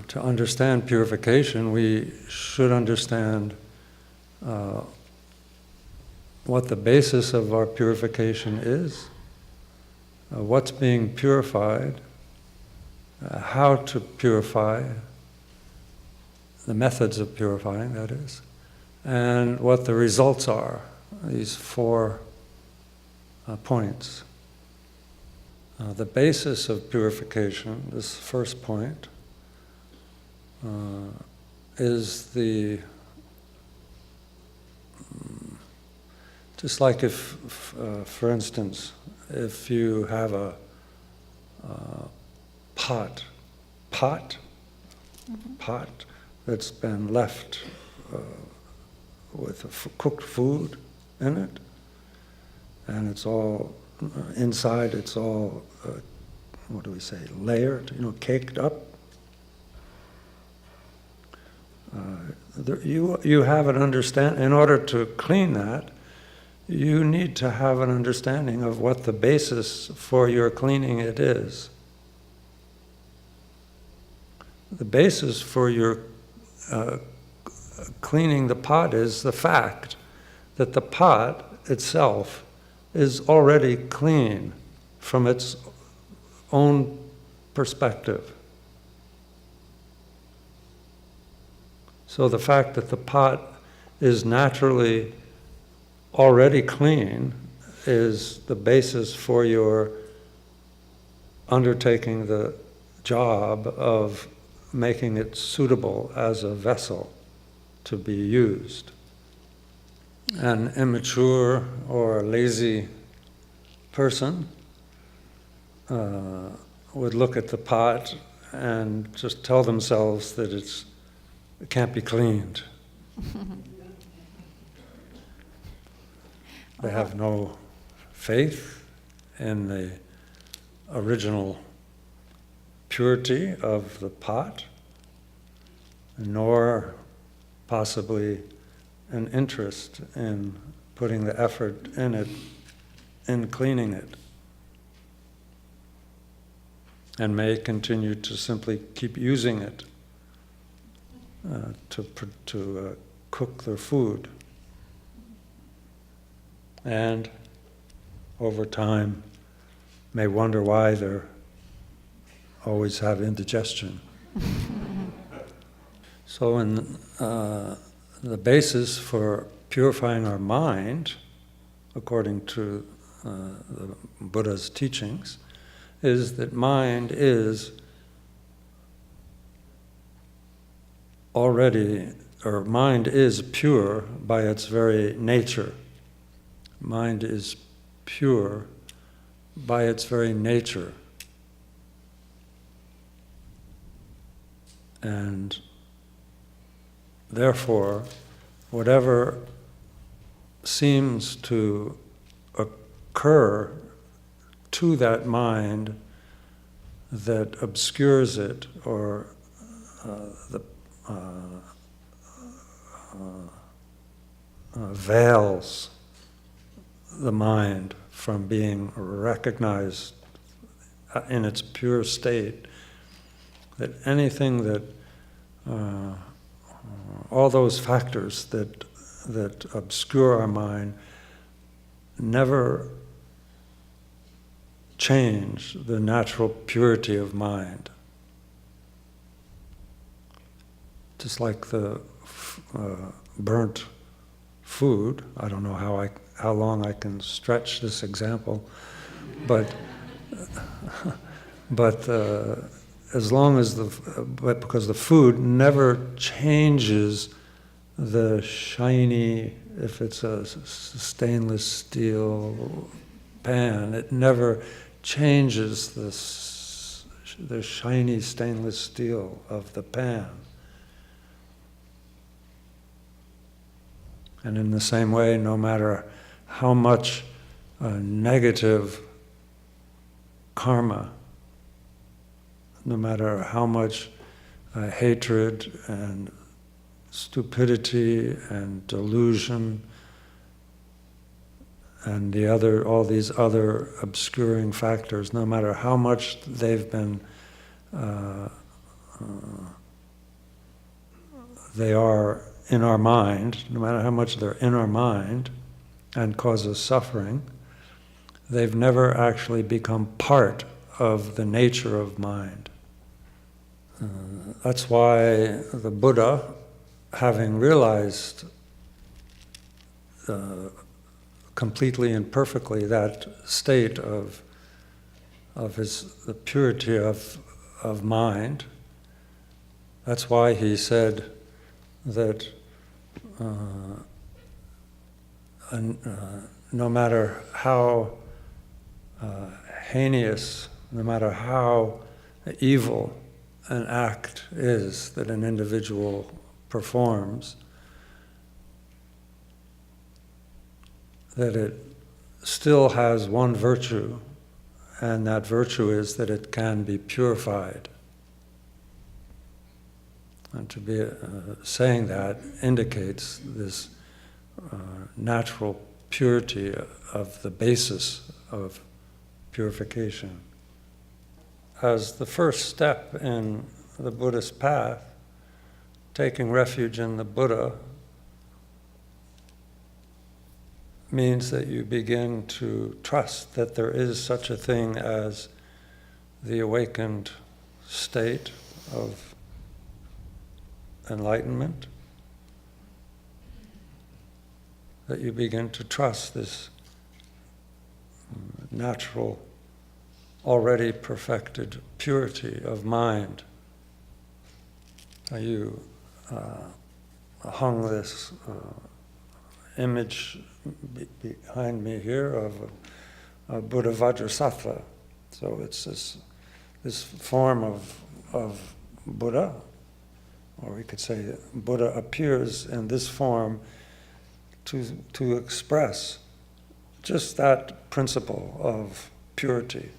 to understand purification, we should understand what the basis of our purification is, what's being purified, how to purify, the methods of purifying, that is, and what the results are, these 4 points. The basis of purification, this first point, is the, just like if, for instance, if you have a pot that's been left with cooked food in it, and it's all inside, it's all what do we say, layered, caked up. You have an understanding. In order to clean that, you need to have an understanding of what the basis for your cleaning it is. The basis for your cleaning the pot is the fact that the pot itself is already clean from its own perspective. So the fact that the pot is naturally already clean is the basis for your undertaking the job of making it suitable as a vessel to be used. An immature or lazy person would look at the pot and just tell themselves that it can't be cleaned. They have no faith in the original purity of the pot, nor possibly an interest in putting the effort in it, in cleaning it, and may continue to simply keep using it to cook their food. And over time may wonder why they always have indigestion. So the basis for purifying our mind, according to the Buddha's teachings, is that mind is pure by its very nature. Mind is pure by its very nature. And therefore, whatever seems to occur to that mind that obscures it or veils the mind from being recognized in its pure state, that anything that all those factors that obscure our mind never change the natural purity of mind. Just like the burnt food, I don't know how long I can stretch this example, but as long as because the food never changes the shiny, if it's a stainless steel pan, it never changes the shiny stainless steel of the pan. And in the same way, no matter how much negative karma, no matter how much hatred and stupidity and delusion and all these other obscuring factors, no matter how much they've been they are in our mind, no matter how much they're in our mind and cause us suffering, they've never actually become part of the nature of mind. That's why the Buddha, having realized completely and perfectly that state of the purity of mind, that's why he said that no matter how heinous, no matter how evil an act is that an individual performs, that it still has one virtue, and that virtue is that it can be purified. And to be saying that indicates this natural purity of the basis of purification. As the first step in the Buddhist path, taking refuge in the Buddha means that you begin to trust that there is such a thing as the awakened state of enlightenment, that you begin to trust this natural, already perfected purity of mind. You hung this image behind me here of a Buddha Vajrasattva. So it's this form of Buddha, or we could say Buddha appears in this form to express just that principle of purity.